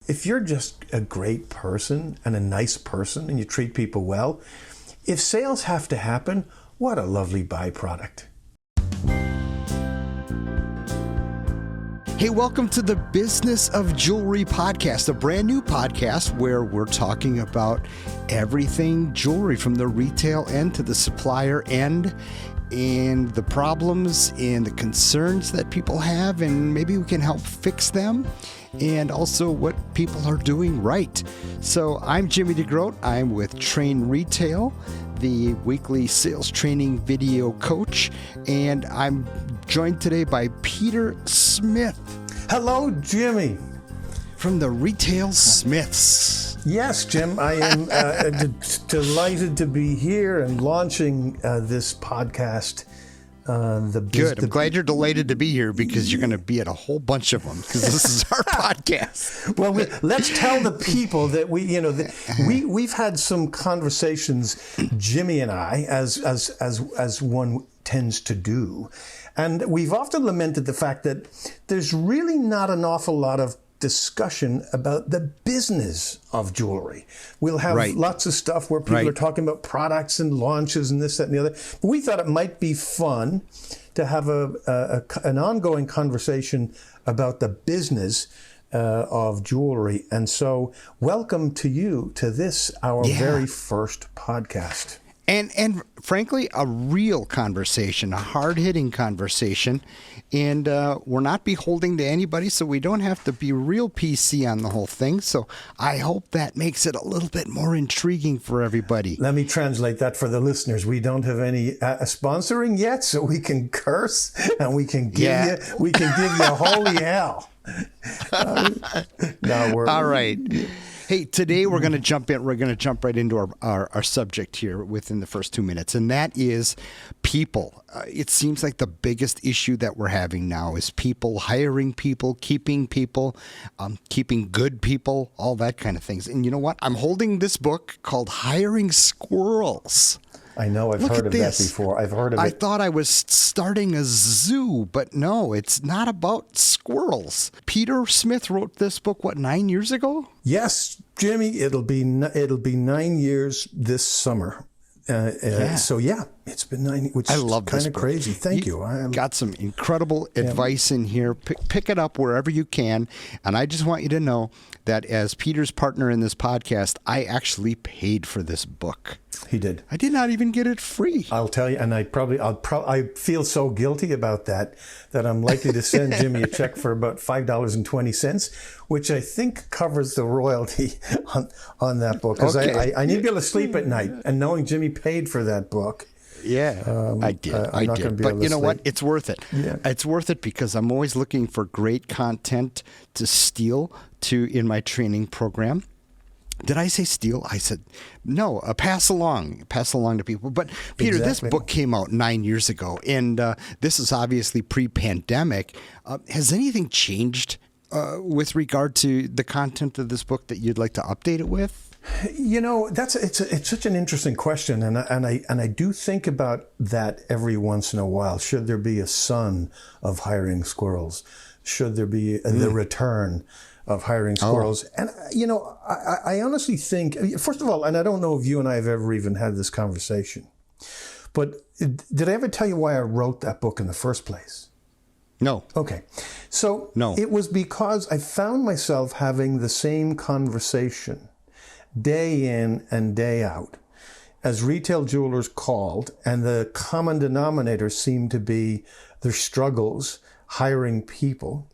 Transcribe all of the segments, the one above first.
if you're just a great person and a nice person and you treat people well, if sales have to happen, what a lovely byproduct. Hey, welcome to the Business of Jewelry podcast, a brand new podcast where we're talking about everything jewelry from the retail end to the supplier end, and the problems and the concerns that people have, and maybe we can help fix them, and also what people are doing right. So I'm Jimmy DeGroot. I'm with Train Retail, the weekly sales training video coach, and I'm joined today by Peter Smith. Hello, Jimmy. From the Retail Smiths. Yes, Jim, I am delighted to be here and launching this podcast. Good. I'm glad you're delighted to be here because you're going to be at a whole bunch of them because this is our podcast. Well, let's tell the people that we've had some conversations, Jimmy and I, as one tends to do, and we've often lamented the fact that there's really not an awful lot of discussion about the business of jewelry. We'll have lots of stuff where people are talking about products and launches and this, that, and the other. But we thought it might be fun to have an ongoing conversation about the business of jewelry. And so welcome to you to this, our very first podcast. And frankly, a real conversation, a hard-hitting conversation. And we're not beholden to anybody, so we don't have to be real PC on the whole thing. So I hope that makes it a little bit more intriguing for everybody. Let me translate that for the listeners. We don't have any sponsoring yet, so we can curse and we can give you holy hell. All right. Hey, today we're going to jump in. We're going to jump right into our subject here within the first 2 minutes, and that is people. It seems like the biggest issue that we're having now is people, hiring people, keeping good people, all that kind of things. And you know what? I'm holding this book called Hiring Squirrels. I know, I've heard of that before. I've heard of it. I thought I was starting a zoo, but no, it's not about squirrels. Peter Smith wrote this book, 9 years ago? Yes, Jimmy, it'll be 9 years this summer. So it's been 9, which I love is kind of crazy. Thank you. Got some incredible advice in here. Pick it up wherever you can. And I just want you to know that as Peter's partner in this podcast, I actually paid for this book. He did. I did not even get it free. I'll tell you, and I feel so guilty about that I'm likely to send Jimmy a check for about $5.20, which I think covers the royalty on that book. Because I need to be able to sleep at night, and knowing Jimmy paid for that book. Yeah, I did. I did. But you know what? It's worth it. Yeah. It's worth it because I'm always looking for great content to steal in my training program. Did I say steal? I said, no, pass along to people. But Peter, This book came out 9 years ago, and this is obviously pre-pandemic. Has anything changed with regard to the content of this book that you'd like to update it with? You know, it's such an interesting question, and I do think about that every once in a while. Should there be a son of Hiring Squirrels? Should there be the return of Hiring Squirrels? And you know, I honestly think, first of all, and I don't know if you and I have ever even had this conversation, but did I ever tell you why I wrote that book in the first place? No. Okay. So no. It was because I found myself having the same conversation day in and day out as retail jewelers called, and the common denominator seemed to be their struggles hiring people.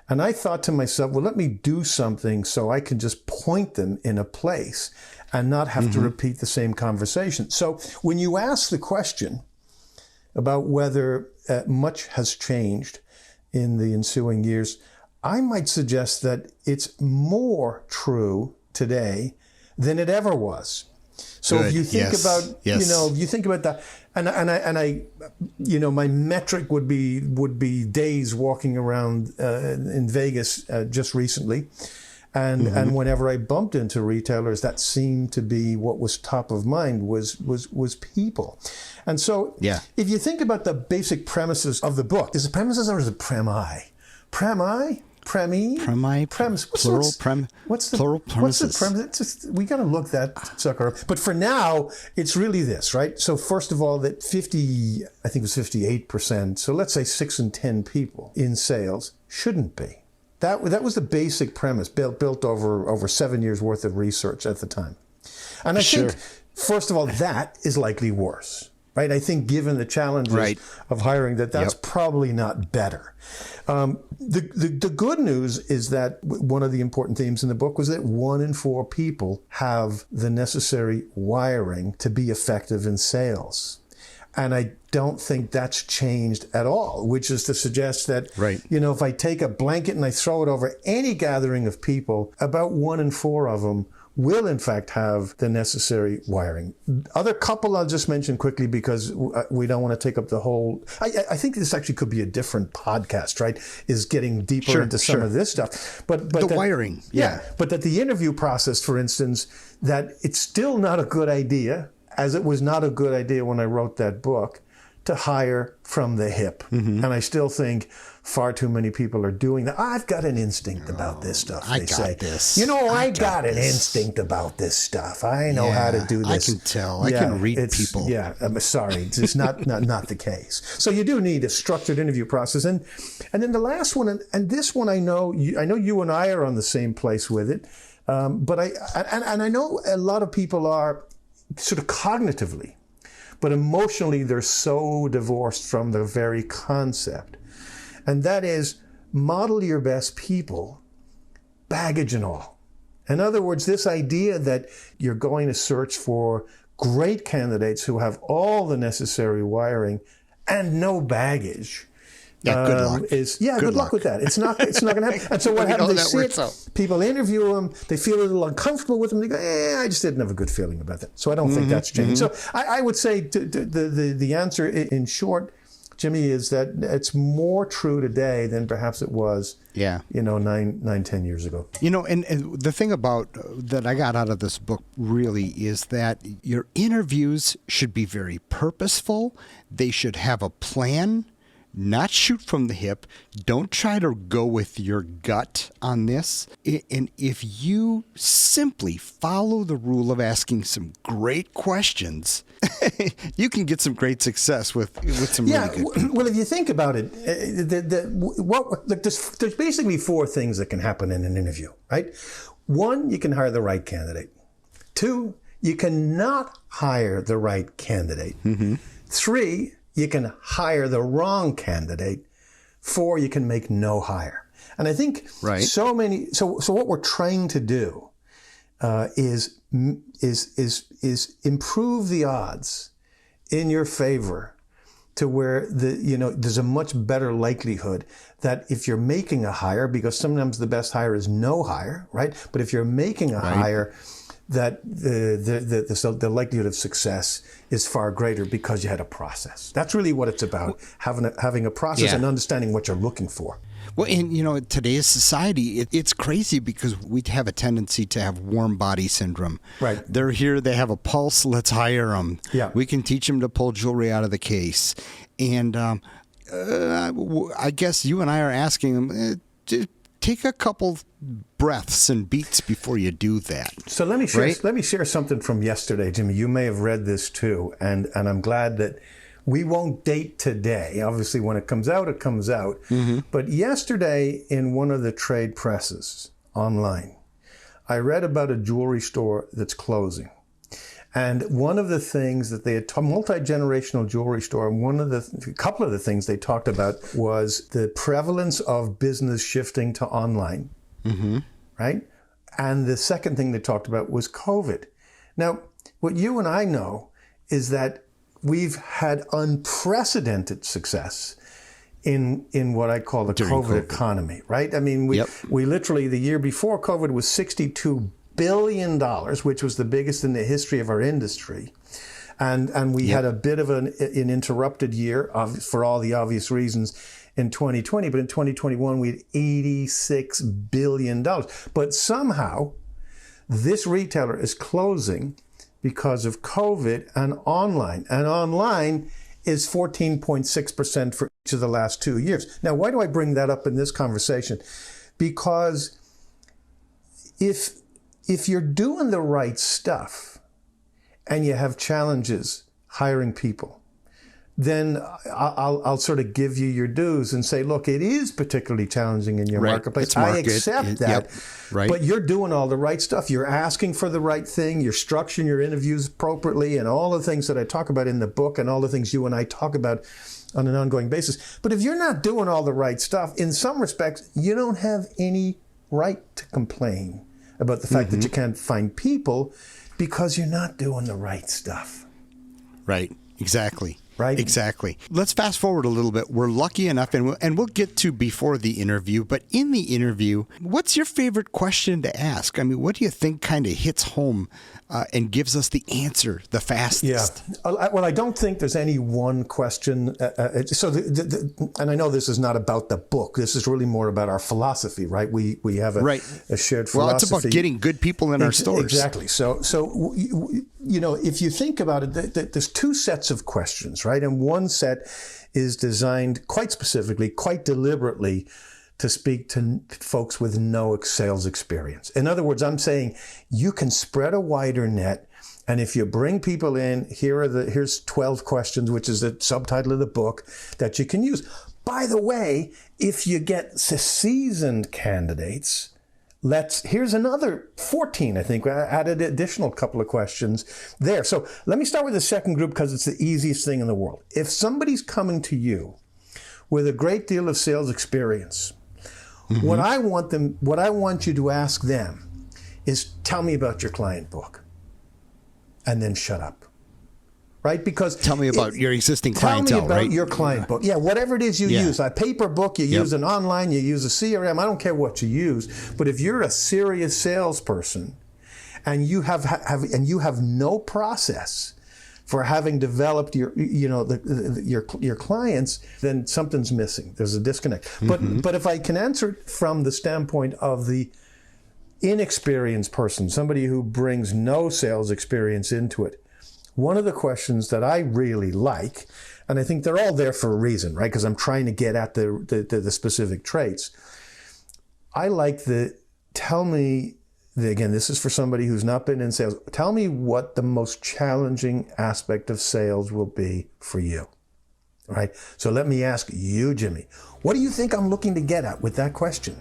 And I thought to myself, well, let me do something so I can just point them in a place and not have to repeat the same conversation. So when you ask the question about whether much has changed in the ensuing years, I might suggest that it's more true today than it ever was. So if you think about, if you think about that, and I, my metric would be days walking around in Vegas just recently, and whenever I bumped into retailers, that seemed to be what was top of mind was people, and so if you think about the basic premises of the book, is it premises or is it premi? Premi? What's the premise? We got to look that sucker up. But for now, it's really this, right? So first of all, that 58%, so let's say 6 in 10 people in sales shouldn't be. That was the basic premise built over 7 years worth of research at the time. And I think, first of all, that is likely worse. Right, I think given the challenges of hiring, that's probably not better. The good news is that one of the important themes in the book was that 1 in 4 people have the necessary wiring to be effective in sales. And I don't think that's changed at all, which is to suggest that, if I take a blanket and I throw it over any gathering of people, about 1 in 4 of them will in fact have the necessary wiring. Other couple I'll just mention quickly because we don't want to take up the whole. I think this actually could be a different podcast, right? Is getting deeper into some of this stuff. But the wiring, but that the interview process, for instance, that it's still not a good idea, as it was not a good idea when I wrote that book, to hire from the hip. And I still think far too many people are doing that. I've got an instinct about this stuff, they say. This. I got an instinct about this stuff. I know how to do this. I can tell. I can read people. Yeah, I'm sorry. It's not the case. So you do need a structured interview process. And then the last one, and this one I know you and I are on the same place with it. But I know a lot of people are sort of cognitively, but emotionally they're so divorced from the very concept. And that is, model your best people, baggage and all. In other words, this idea that you're going to search for great candidates who have all the necessary wiring and no baggage. Good luck. Good luck with that. It's not going to happen. And so what happens? They sit, people interview them, they feel a little uncomfortable with them. They go, I just didn't have a good feeling about that. So I don't think that's changed. So I would say the answer in short, Jimmy, is that it's more true today than perhaps it was, 9, 10 years ago. And the thing about that I got out of this book really is that your interviews should be very purposeful. They should have a plan. Not shoot from the hip. Don't try to go with your gut on this. And if you simply follow the rule of asking some great questions, you can get some great success with some really good people. Well, if you think about it, there's basically 4 things that can happen in an interview, right? 1, you can hire the right candidate. 2, you cannot hire the right candidate. 3, you can hire the wrong candidate. 4, you can make no hire. And I think so what we're trying to do is improve the odds in your favor to where there's a much better likelihood that if you're making a hire, because sometimes the best hire is no hire, right? But if you're making a hire, that the likelihood of success is far greater because you had a process. That's really what it's about, having a process and understanding what you're looking for. Well, in today's society, it's crazy because we have a tendency to have warm body syndrome. Right. They're here, they have a pulse, let's hire them. Yeah. We can teach them to pull jewelry out of the case. And I guess you and I are asking them, take a couple breaths and beats before you do that. So let me share something from yesterday, Jimmy. You may have read this too, and I'm glad that we won't date today. Obviously, when it comes out, it comes out. But yesterday, in one of the trade presses online, I read about a jewelry store that's closing. And one of the things that they had, multi-generational jewelry store, and a couple of the things they talked about was the prevalence of business shifting to online, right? And the second thing they talked about was COVID. Now, what you and I know is that we've had unprecedented success in what I call the COVID economy, right? I mean, we literally, the year before COVID was $62 billion, which was the biggest in the history of our industry. And we had a bit of an interrupted year for all the obvious reasons in 2020. But in 2021, we had $86 billion. But somehow, this retailer is closing because of COVID and online. And online is 14.6% for each of the last 2 years. Now, why do I bring that up in this conversation? Because if you're doing the right stuff and you have challenges hiring people, then I'll sort of give you your dues and say, look, it is particularly challenging in your marketplace. I accept that. Yep. Right. But you're doing all the right stuff. You're asking for the right thing. You're structuring your interviews appropriately, and all the things that I talk about in the book and all the things you and I talk about on an ongoing basis. But if you're not doing all the right stuff, in some respects, you don't have any right to complain about the fact that you can't find people because you're not doing the right stuff. Right. Exactly. Right? Exactly. Let's fast forward a little bit. We're lucky enough, and we'll get to before the interview, but in the interview, what's your favorite question to ask? I mean, what do you think kind of hits home and gives us the answer the fastest? Yeah. Well, I don't think there's any one question. And I know this is not about the book. This is really more about our philosophy, right? We have a shared philosophy. Well, it's about getting good people in our stores. Exactly. So if you think about it, there's two sets of questions, right? And one set is designed quite specifically, quite deliberately, to speak to folks with no sales experience. In other words, I'm saying you can spread a wider net, and if you bring people in, here's 12 questions, which is the subtitle of the book, that you can use. By the way, if you get seasoned candidates, here's another 14, I think. I added an additional couple of questions there. So let me start with the second group because it's the easiest thing in the world. If somebody's coming to you with a great deal of sales experience, what I want you to ask them is, tell me about your client book, and then shut up. Right? Because tell me about your existing clientele. Tell me about your client book. Yeah, whatever it is you use. A paper book, you use an online, you use a CRM. I don't care what you use. But if you're a serious salesperson and you have no process for having developed your clients, then something's missing. There's a disconnect. But if I can answer it from the standpoint of the inexperienced person, somebody who brings no sales experience into it, one of the questions that I really like, and I think they're all there for a reason, right? Because I'm trying to get at the specific traits. I like tell me, again, this is for somebody who's not been in sales. Tell me what the most challenging aspect of sales will be for you, right? So let me ask you, Jimmy, what do you think I'm looking to get at with that question?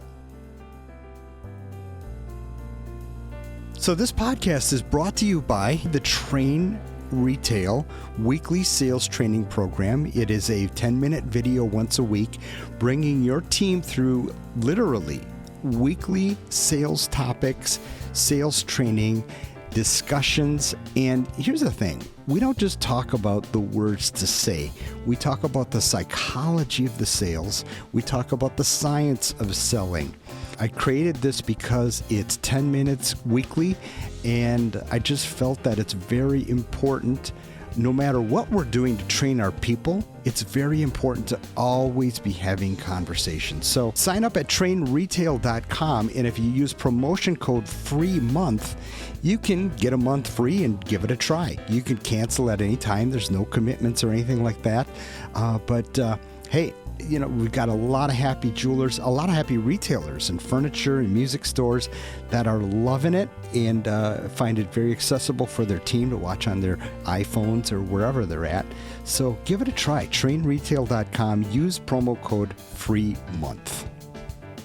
So this podcast is brought to you by the Train Retail weekly sales training program. It is a 10-minute video once a week, bringing your team through literally weekly sales topics, sales training, discussions. And here's the thing. We don't just talk about the words to say. We talk about the psychology of the sales. We talk about the science of selling. I created this because it's 10 minutes weekly, and I just felt that it's very important. No matter what we're doing to train our people, it's very important to always be having conversations. So sign up at trainretail.com, and if you use promotion code FREEMONTH, you can get a month free and give it a try. You can cancel at any time. There's no commitments or anything like that. Hey, we've got a lot of happy jewelers, a lot of happy retailers and furniture and music stores that are loving it and find it very accessible for their team to watch on their iPhones or wherever they're at. So give it a try. Trainretail.com. Use promo code FREEMONTH.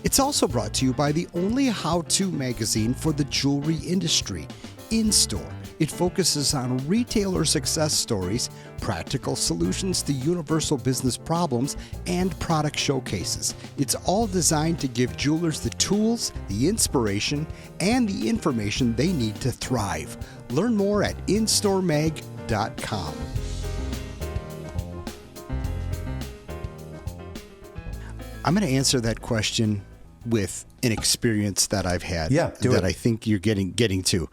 It's also brought to you by the only how-to magazine for the jewelry industry, In Store. It focuses on retailer success stories, practical solutions to universal business problems, and product showcases. It's all designed to give jewelers the tools, the inspiration, and the information they need to thrive. Learn more at instoremag.com. I'm going to answer that question with an experience that I've had I think you're getting to.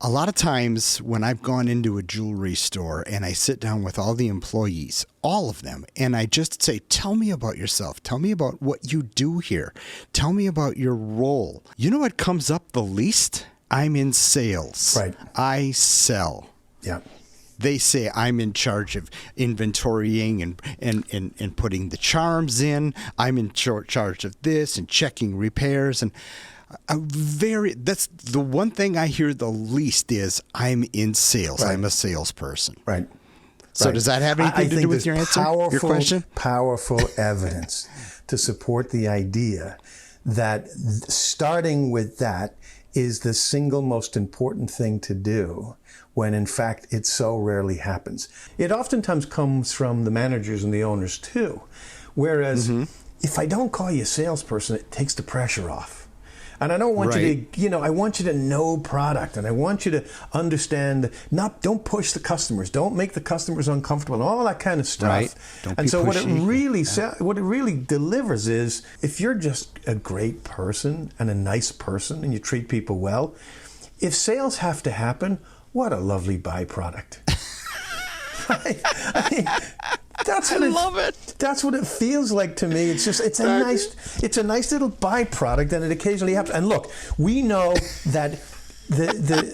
A lot of times when I've gone into a jewelry store and I sit down with all the employees, all of them, and I just say, tell me about yourself. Tell me about what you do here. Tell me about your role. You know what comes up the least? I'm in sales. Right. I sell. Yeah. they say I'm in charge of inventorying and putting the charms in. I'm in charge of this and checking repairs. And that's the one thing I hear the least is I'm in sales. Right. I'm a salesperson. Right. So does that have anything to do with your answer? Your question? Powerful evidence to support the idea that starting with that is the single most important thing to do when in fact it so rarely happens. It oftentimes comes from the managers and the owners too. Whereas if I don't call you a salesperson, it takes the pressure off. And I don't want you to, I want you to know product, and I want you to understand, don't push the customers, don't make the customers uncomfortable, and all that kind of stuff. Right. Don't and be so pushy. what it really delivers is, if you're just a great person and a nice person and you treat people well, if sales have to happen, what a lovely byproduct. I mean, I love it. That's what it feels like to me. It's a nice little byproduct, and it occasionally happens. And look, we know that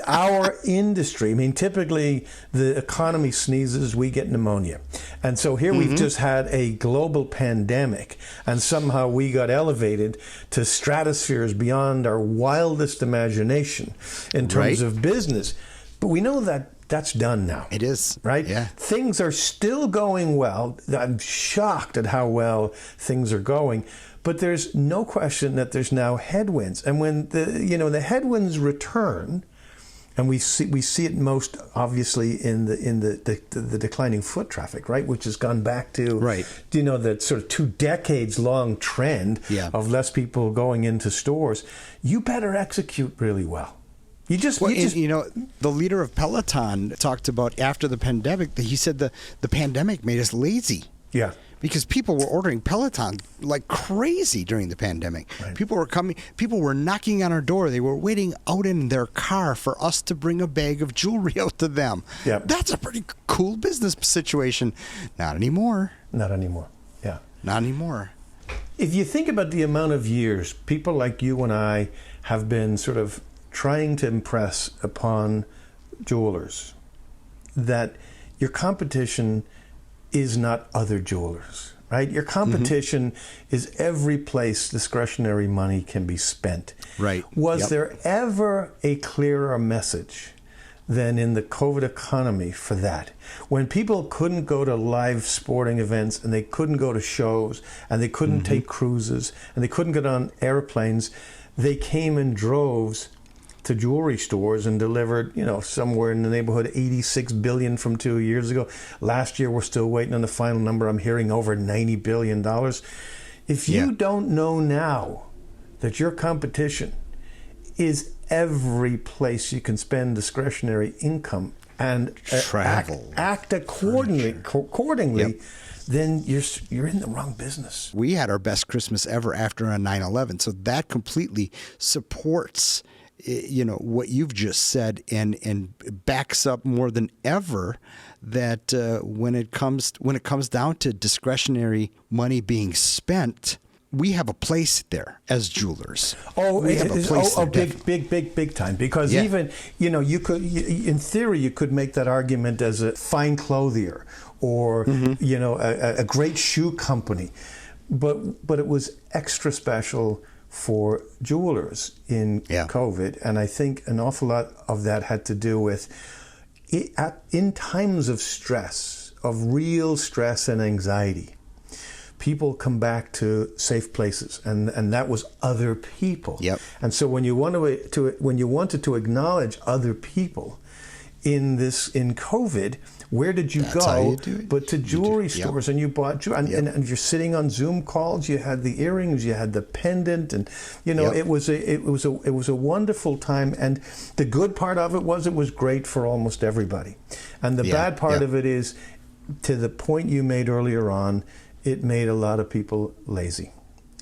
our industry, I mean, typically the economy sneezes, we get pneumonia. And so here we've just had a global pandemic, and somehow we got elevated to stratospheres beyond our wildest imagination in terms of business. But we know that that's done now. It is. Right? Yeah. Things are still going well. I'm shocked at how well things are going. But there's no question that there's now headwinds. And when the headwinds return, and we see it most obviously in the declining foot traffic, right, which has gone back to that sort of 2 decades long trend of less people going into stores. You better execute really well. The leader of Peloton talked about after the pandemic that he said the pandemic made us lazy. Yeah. Because people were ordering Peloton like crazy during the pandemic. Right. People were knocking on our door. They were waiting out in their car for us to bring a bag of jewelry out to them. Yeah. That's a pretty cool business situation. Not anymore. Not anymore. Yeah. Not anymore. If you think about the amount of years people like you and I have been sort of trying to impress upon jewelers that your competition is not other jewelers, right? Your competition is every place discretionary money can be spent. Right. Was there ever a clearer message than in the COVID economy for that? When people couldn't go to live sporting events, and they couldn't go to shows, and they couldn't take cruises, and they couldn't get on airplanes, they came in droves to jewelry stores and delivered, somewhere in the neighborhood of $86 billion from 2 years ago. Last year, we're still waiting on the final number. I'm hearing over $90 billion. If you don't know now that your competition is every place you can spend discretionary income and act accordingly, then you're in the wrong business. We had our best Christmas ever after a 9/11, so that completely supports what you've just said and backs up more than ever that when it comes down to discretionary money being spent, we have a place there as jewelers. Big time. Because even you could, in theory, you could make that argument as a fine clothier or a great shoe company, but it was extra special for jewelers in COVID, and I think an awful lot of that had to do with in times of stress, of real stress and anxiety, people come back to safe places, and that was other people. Yep. And so when you wanted to acknowledge other people in COVID, where did you go but to jewelry stores? And you bought jewelry, and you're sitting on Zoom calls. You had the earrings, you had the pendant, and it was a wonderful time. And the good part of it was great for almost everybody. And the bad part of it is, to the point you made earlier on, it made a lot of people lazy.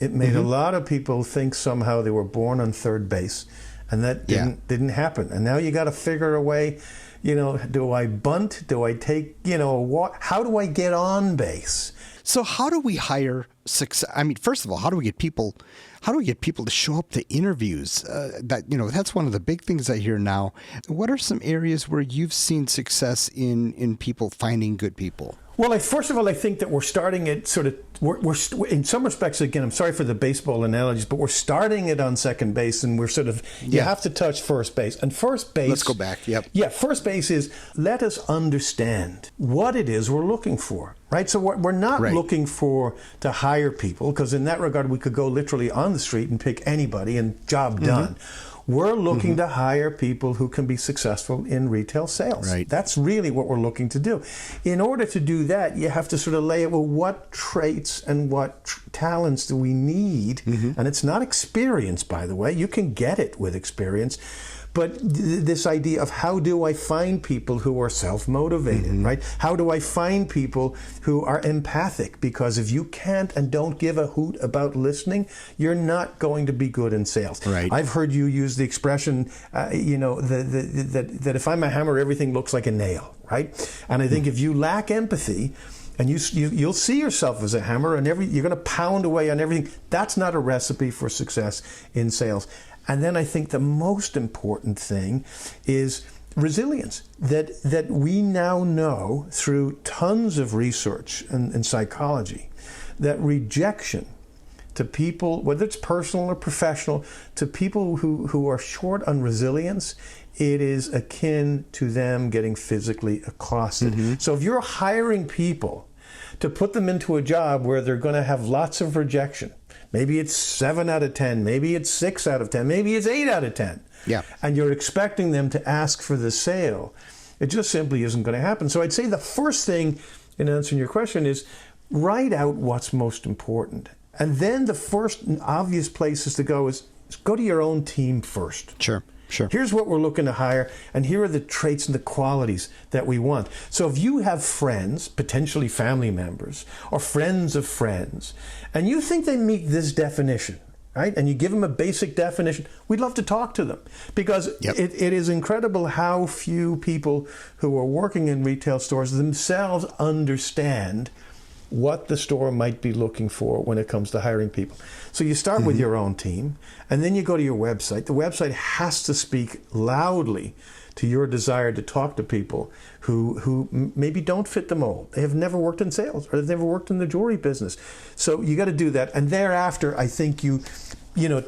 It made a lot of people think somehow they were born on third base, and that didn't happen. And now you got to figure a way. Do I bunt? Do I take, how do I get on base? So how do we hire success? I mean, first of all, how do we get people to show up to interviews? That's one of the big things I hear now. What are some areas where you've seen success in people finding good people? Well, first of all, I think that we're starting it sort of, we're in some respects, again, I'm sorry for the baseball analogies, but we're starting it on second base, and we're sort of, you have to touch first base. And first base... Let's go back, yep. Yeah, first base is, let us understand what it is we're looking for, right? So we're not looking to hire people, because in that regard, we could go literally on the street and pick anybody and job done. We're looking to hire people who can be successful in retail sales. Right. That's really what we're looking to do. In order to do that, you have to sort of lay out, well, what traits and what talents do we need? And it's not experience, by the way. You can get it with experience. But this idea of how do I find people who are self-motivated, right? How do I find people who are empathic? Because if you can't and don't give a hoot about listening, you're not going to be good in sales. Right. I've heard you use the expression, that if I'm a hammer, everything looks like a nail, right? And I think if you lack empathy, and you'll see yourself as a hammer, and you're going to pound away on everything, that's not a recipe for success in sales. And then I think the most important thing is resilience, that we now know through tons of research and psychology that rejection to people, whether it's personal or professional, to people who are short on resilience, it is akin to them getting physically accosted. So if you're hiring people to put them into a job where they're going to have lots of rejection, maybe it's 7 out of 10, maybe it's 6 out of 10, maybe it's 8 out of 10. Yeah. And you're expecting them to ask for the sale. It just simply isn't going to happen. So I'd say the first thing in answering your question is write out what's most important. And then the first obvious places to go is go to your own team first. Sure. Here's what we're looking to hire, and here are the traits and the qualities that we want. So if you have friends, potentially family members, or friends of friends, and you think they meet this definition, right, and you give them a basic definition, we'd love to talk to them. Because it is incredible how few people who are working in retail stores themselves understand what the store might be looking for when it comes to hiring people. So you start with your own team, and then you go to your website. The website has to speak loudly to your desire to talk to people who maybe don't fit the mold. They have never worked in sales, or they've never worked in the jewelry business. So you got to do that. And thereafter, I think you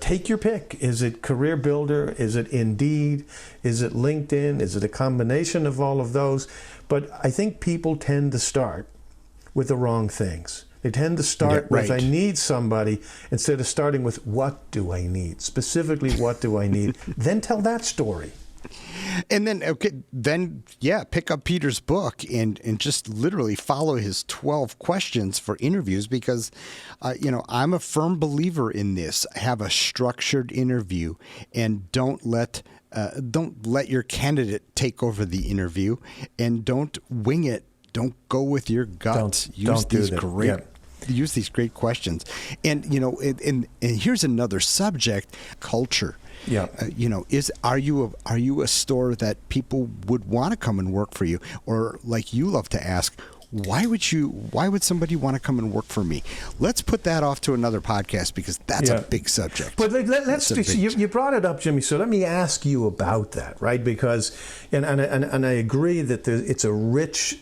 take your pick. Is it Career Builder? Is it Indeed? Is it LinkedIn? Is it a combination of all of those? But I think people tend to start with the wrong things. They tend to start with, I need somebody, instead of starting with, what do I need? Specifically, what do I need? Then tell that story. And then, pick up Peter's book and just literally follow his 12 questions for interviews, because, I'm a firm believer in this. Have a structured interview, and don't let your candidate take over the interview, and don't wing it. Don't go with your gut. Use these great questions. And and here's another subject: culture. Yeah. Are you a store that people would want to come and work for you, or like you love to ask, why would somebody want to come and work for me? Let's put that off to another podcast, because that's a big subject. But you brought it up, Jimmy. So let me ask you about that, right? Because and I agree that it's a rich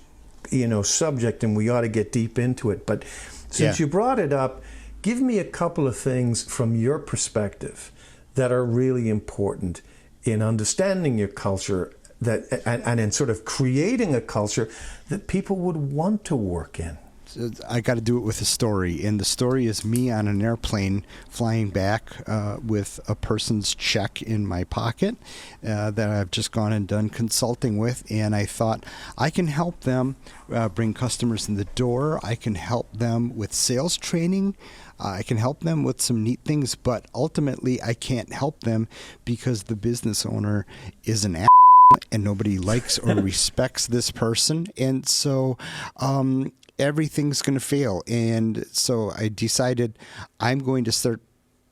subject, and we ought to get deep into it. But since you brought it up, give me a couple of things from your perspective that are really important in understanding your culture, and in sort of creating a culture that people would want to work in. I got to do it with a story, and the story is me on an airplane flying back with a person's check in my pocket that I've just gone and done consulting with, and I thought I can help them bring customers in the door. I can help them with sales training. I can help them with some neat things, but ultimately I can't help them because the business owner is an and nobody likes or respects this person, and so everything's going to fail. And so I decided I'm going to start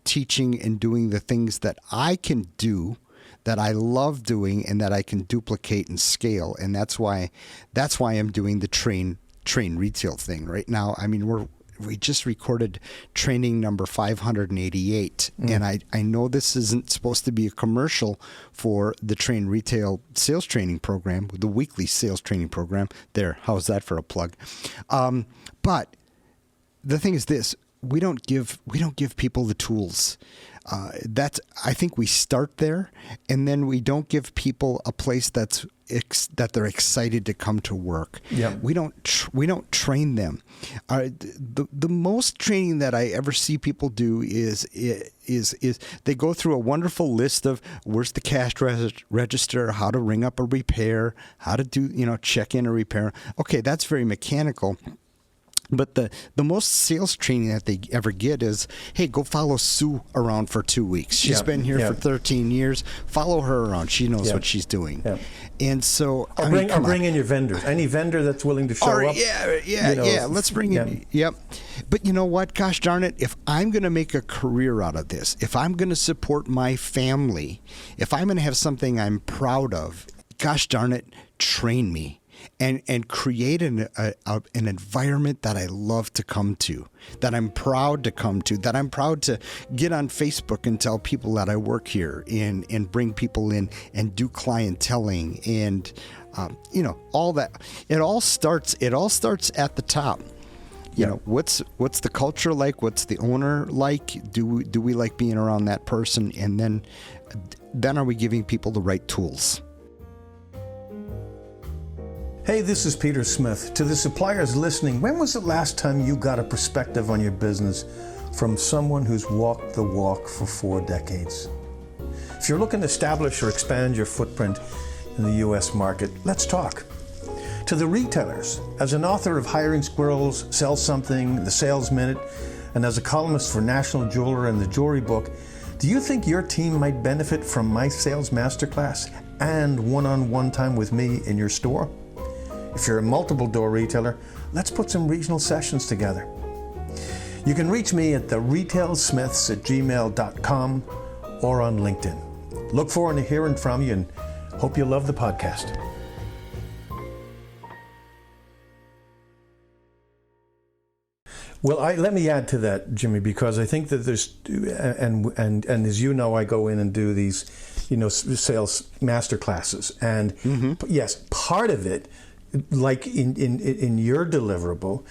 teaching and doing the things that I can do, that I love doing, and that I can duplicate and scale. And that's why I'm doing the train retail thing right now. I mean, we just recorded training number 588. And I know this isn't supposed to be a commercial for the Train Retail Sales Training Program, the weekly sales training program. There, how's that for a plug? But the thing is this: we don't give people the tools. I think we start there, and then we don't give people a place that they're excited to come to work. Yeah. We don't train them. The most training that I ever see people do is they go through a wonderful list of where's the cash register, how to ring up a repair, how to do check in a repair. Okay, that's very mechanical. But the most sales training that they ever get is, hey, go follow Sue around for 2 weeks. She's been here for 13 years. Follow her around. She knows what she's doing. Yeah. And so, bring in your vendors. Any vendor that's willing to show up. Yeah. Let's bring in. Yep. But you know what? Gosh darn it! If I'm going to make a career out of this, if I'm going to support my family, if I'm going to have something I'm proud of, gosh darn it, train me. And create an environment that I love to come to, that I'm proud to come to, that I'm proud to get on Facebook and tell people that I work here, and bring people in and do clienteling and all that. It all starts at the top. You know, what's the culture like? What's the owner like? Do we like being around that person? And then are we giving people the right tools? Hey, this is Peter Smith. To the suppliers listening, when was the last time you got a perspective on your business from someone who's walked the walk for 4 decades? If you're looking to establish or expand your footprint in the U.S. market, let's talk. To the retailers, as an author of Hiring Squirrels, Sell Something, The Sales Minute, and as a columnist for National Jeweler and The Jewelry Book, do you think your team might benefit from my sales masterclass and one-on-one time with me in your store? If you're a multiple door retailer, let's put some regional sessions together. You can reach me at theretailsmiths@gmail.com or on LinkedIn. Look forward to hearing from you and hope you love the podcast. Well, let me add to that, Jimmy, because I think that there's, and as you know, I go in and do these, sales master classes, and yes, part of it, like in your deliverable,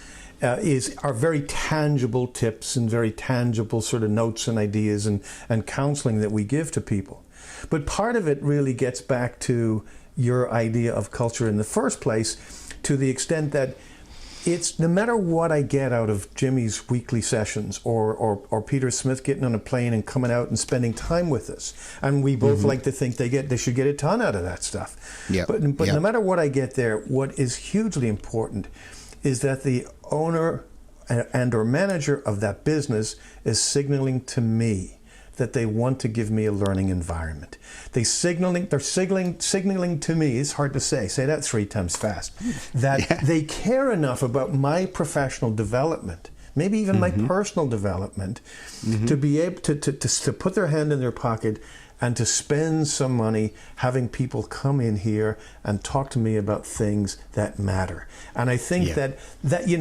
are very tangible tips and very tangible sort of notes and ideas and counseling that we give to people. But part of it really gets back to your idea of culture in the first place, to the extent that it's no matter what I get out of Jimmy's weekly sessions or Peter Smith getting on a plane and coming out and spending time with us, and we both like to think they should get a ton out of that stuff. Yep. But no matter what I get there, what is hugely important is that the owner and or manager of that business is signaling to me that they want to give me a learning environment. They're signaling to me, it's hard to say that 3 times fast, that they care enough about my professional development, maybe even my personal development, to be able to put their hand in their pocket and to spend some money having people come in here and talk to me about things that matter. And I think that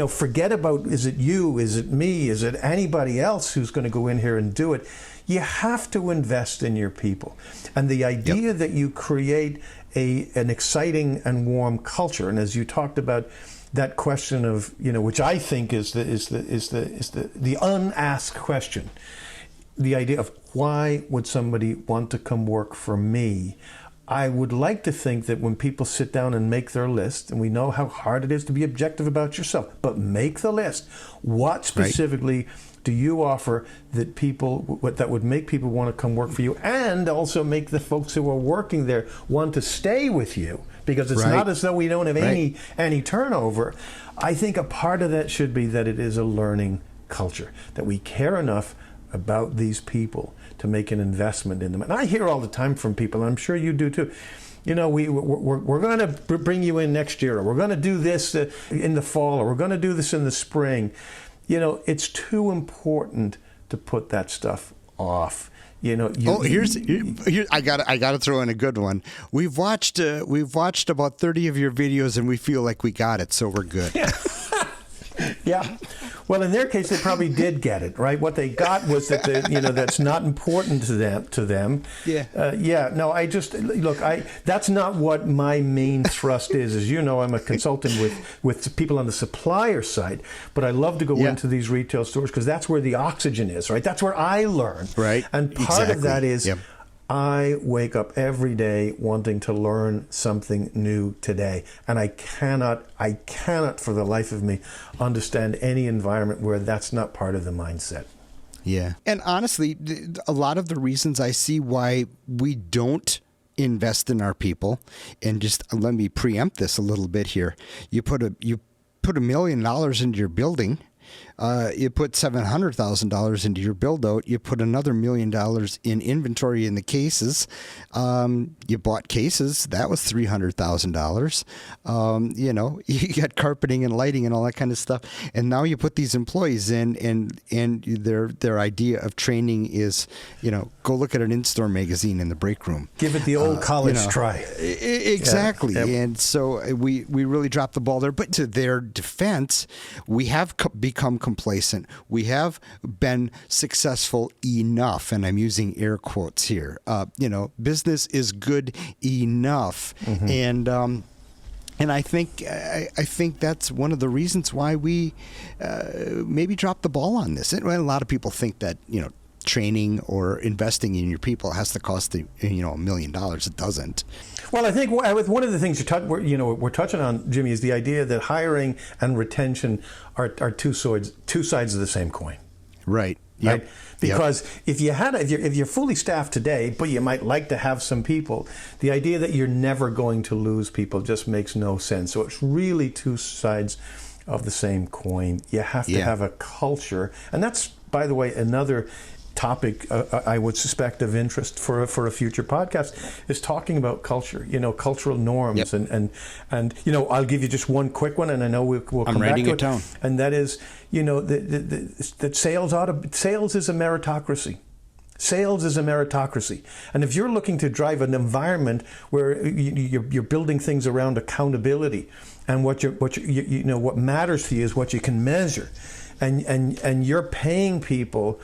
forget about, is it you, is it me, is it anybody else who's going to go in here and do it? You have to invest in your people. And the idea that you create an exciting and warm culture, and as you talked about that question of, which I think is the unasked question, the idea of why would somebody want to come work for me? I would like to think that when people sit down and make their list, and we know how hard it is to be objective about yourself, but make the list. What specifically do you offer that would make people want to come work for you, and also make the folks who are working there want to stay with you? Because it's not as though we don't have any turnover. I think a part of that should be that it is a learning culture, that we care enough about these people to make an investment in them. And I hear all the time from people, and I'm sure you do too, we're going to bring you in next year, or we're going to do this in the fall, or we're going to do this in the spring. It's too important to put that stuff off. Here's I got to throw in a good one. We've watched about 30 of your videos, and we feel like we got it, so we're good. Yeah. Well, in their case, they probably did get it, right? What they got was that that's not important to them. Yeah. No, that's not what my main thrust is. As you know, I'm a consultant with people on the supplier side, but I love to go into these retail stores because that's where the oxygen is, right? That's where I learn. Right. And part of that is I wake up every day wanting to learn something new today. And I cannot for the life of me understand any environment where that's not part of the mindset. Yeah. And honestly, a lot of the reasons I see why we don't invest in our people, and just let me preempt this a little bit here. You put $1 million into your building. You put $700,000 into your build out. You put another $1 million in inventory in the cases. You bought cases. That was $300,000. You got carpeting and lighting and all that kind of stuff. And now you put these employees in, and their idea of training is, go look at an in-store magazine in the break room. Give it the old college try. Exactly. Yeah. Yep. And so we really dropped the ball there. But to their defense, we have become complacent. We have been successful enough, and I'm using air quotes here. Business is good enough, and I think that's one of the reasons why we maybe dropped the ball on this. And a lot of people think that training or investing in your people has to cost $1 million. It doesn't. Well, I think with one of the things we're touching on, Jimmy, is the idea that hiring and retention are two sides of the same coin. Right. Right. Because if you're fully staffed today, but you might like to have some people, the idea that you're never going to lose people just makes no sense. So it's really two sides of the same coin. You have to have a culture, and that's, by the way, another topic I would suspect of interest for a future podcast is talking about culture, cultural norms, and I'll give you just one quick one, and I know we'll come back to it down. And that is, that sales is a meritocracy. Sales is a meritocracy, and if you're looking to drive an environment where you're building things around accountability, and what matters to you is what you can measure, and you're paying people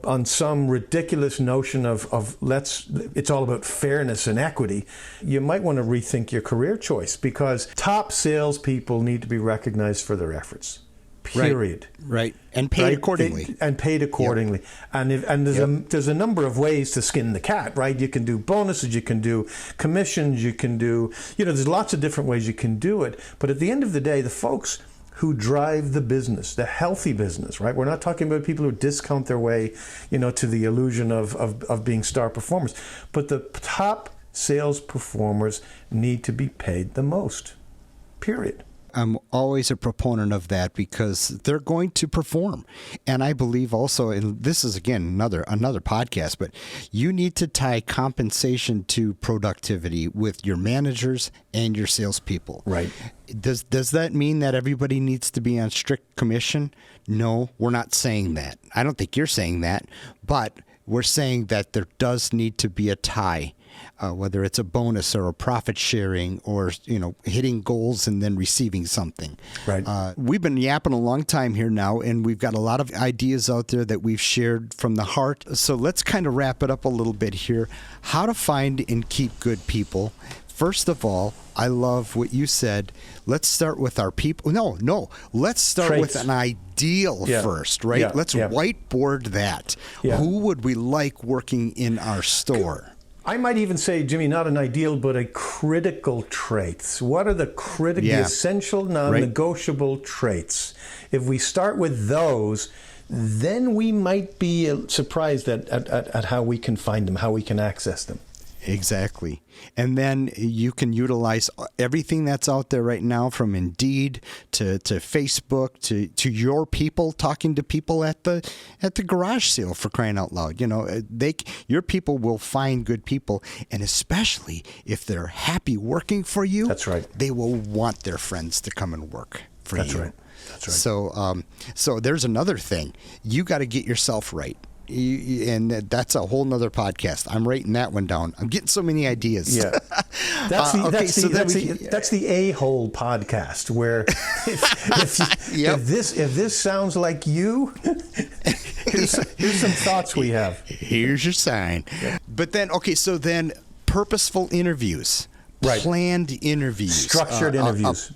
on some ridiculous notion of it's all about fairness and equity, you might want to rethink your career choice, because top salespeople need to be recognized for their efforts. Period. Right. And paid accordingly. Yep. And there's a number of ways to skin the cat, right? You can do bonuses, you can do commissions, you can do, there's lots of different ways you can do it. But at the end of the day, the folks who drive the business, the healthy business, right? We're not talking about people who discount their way, to the illusion of being star performers. But the top sales performers need to be paid the most. Period. I'm always a proponent of that because they're going to perform. And I believe also, and this is again another podcast, but you need to tie compensation to productivity with your managers and your salespeople. Right. Does that mean that everybody needs to be on strict commission? No, we're not saying that. I don't think you're saying that, but we're saying that there does need to be a tie. Whether it's a bonus or a profit sharing or, hitting goals and then receiving something. Right. We've been yapping a long time here now, and we've got a lot of ideas out there that we've shared from the heart. So let's kind of wrap it up a little bit here. How to find and keep good people. First of all, I love what you said. Let's start with our people. No. Let's start Traits. with an ideal first, right? Yeah. Let's whiteboard that. Yeah. Who would we like working in our store? I might even say, Jimmy, not an ideal, but a critical traits. What are the essential, non-negotiable traits? If we start with those, then we might be surprised at how we can find them, how we can access them. Exactly. And then you can utilize everything that's out there right now, from Indeed to Facebook to your people, talking to people at the garage sale, for crying out loud. Your people will find good people, and especially if they're happy working for you. That's right. They will want their friends to come and work for you. That's right. So there's another thing. You got to get yourself right. And that's a whole nother podcast. I'm writing that one down. I'm getting so many ideas. Yeah, that's the a-hole podcast where if this sounds like you, here's some thoughts we have. Here's your sign. Yeah. But then, so then purposeful interviews, right. Planned interviews, structured interviews.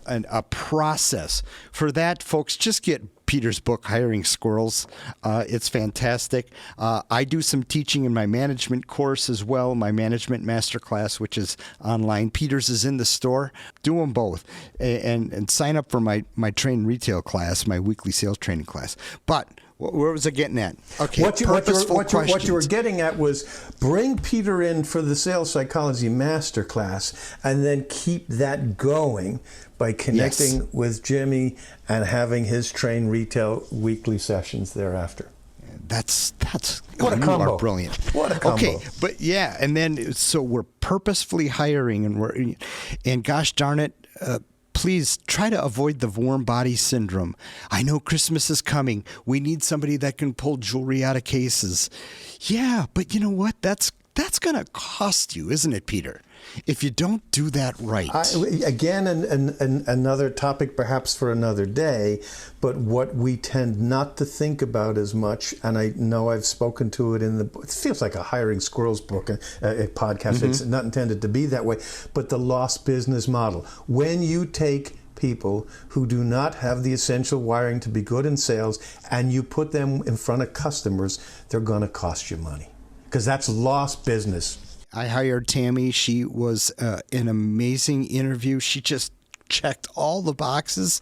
And a process. For that, folks, just get Peter's book, Hiring Squirrels. It's fantastic. I do some teaching in my management course as well, my management masterclass, which is online. Peter's is in the store. Do them both. And sign up for my train retail class, my weekly sales training class. But where was I getting at? Okay, what you were getting at was bring Peter in for the sales psychology masterclass and then keep that going by connecting with Jimmy and having his train retail weekly sessions thereafter. That's what a combo. You are brilliant. What a combo. Okay, but yeah, and then so we're purposefully hiring and gosh darn it, please try to avoid the warm body syndrome. I know Christmas is coming. We need somebody that can pull jewelry out of cases. Yeah, but you know what? That's going to cost you, isn't it, Peter? If you don't do that right. Again, another topic perhaps for another day, but what we tend not to think about as much, and I know I've spoken to it it feels like a Hiring Squirrels book, a podcast. Mm-hmm. It's not intended to be that way, but the lost business model. When you take people who do not have the essential wiring to be good in sales and you put them in front of customers, they're going to cost you money because that's lost business. I hired Tammy. She was an amazing interview. She just checked all the boxes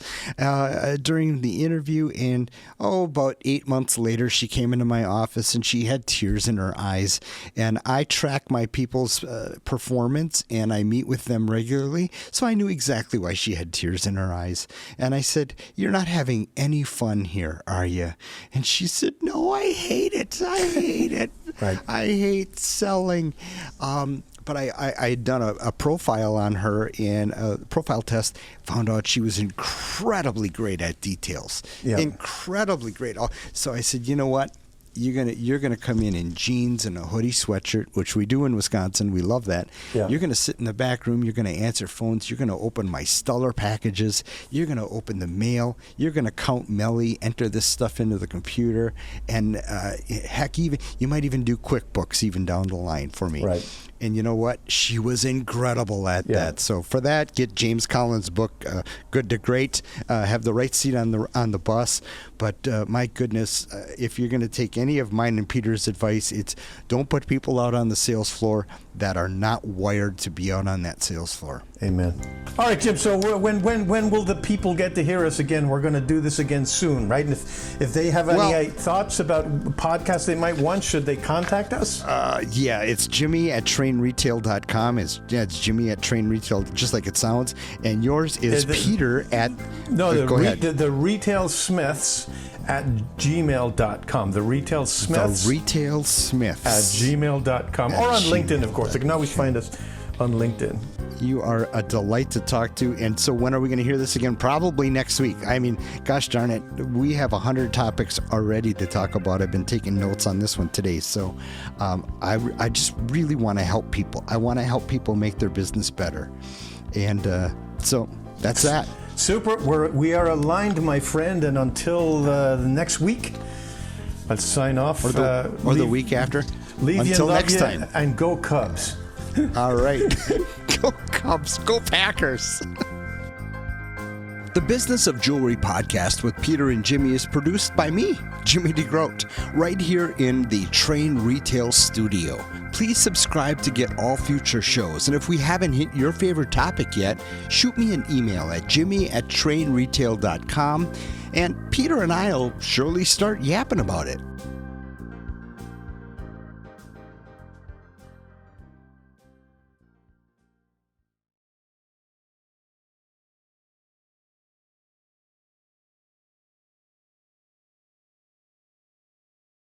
during the interview. And about 8 months later, she came into my office and she had tears in her eyes. And I track my people's performance and I meet with them regularly. So I knew exactly why she had tears in her eyes. And I said, "You're not having any fun here, are you?" And she said, "No, I hate it. I hate it. Right. I hate selling." But I had done a profile on her and a profile test, found out she was incredibly great at details. Yeah. Incredibly great. So I said, you know what? You're gonna come in jeans and a hoodie sweatshirt, which we do in Wisconsin. We love that. Yeah. You're gonna sit in the back room. You're gonna answer phones. You're gonna open my Stellar packages. You're gonna open the mail. You're gonna count Melly, enter this stuff into the computer, and heck, even you might even do QuickBooks even down the line for me. Right. And you know what? She was incredible at that. So for that, get James Collins' book, Good to Great. Have the right seat on the bus. But my goodness, if you're going to take any of mine and Peter's advice, it's don't put people out on the sales floor that are not wired to be out on that sales floor. Amen. All right, Jim. So when will the people get to hear us again? We're going to do this again soon, right? And if they have any thoughts about podcasts they might want, should they contact us? It's Jimmy@trainretail.com. It's Jimmy at trainretail, just like it sounds. And yours is Peter at. No, go ahead. The theretailsmiths at gmail.com. The theretailsmiths. The theretailsmiths at gmail.com. Or on LinkedIn, of course. They can always find us on LinkedIn. You are a delight to talk to. And so when are we going to hear this again? Probably next week. I mean, gosh darn it, we have 100 topics already to talk about. I've been taking notes on this one today. So I just really want to help people. I want to help people make their business better. And so that's that. Super. We are aligned, my friend. And until the next week, let's sign off. Or the week after. Until next time. And go Cubs. All right. Go Cubs. Go Packers. The Business of Jewelry podcast with Peter and Jimmy is produced by me, Jimmy DeGroot, right here in the Train Retail Studio. Please subscribe to get all future shows. And if we haven't hit your favorite topic yet, shoot me an email at jimmy@trainretail.com. And Peter and I will surely start yapping about it.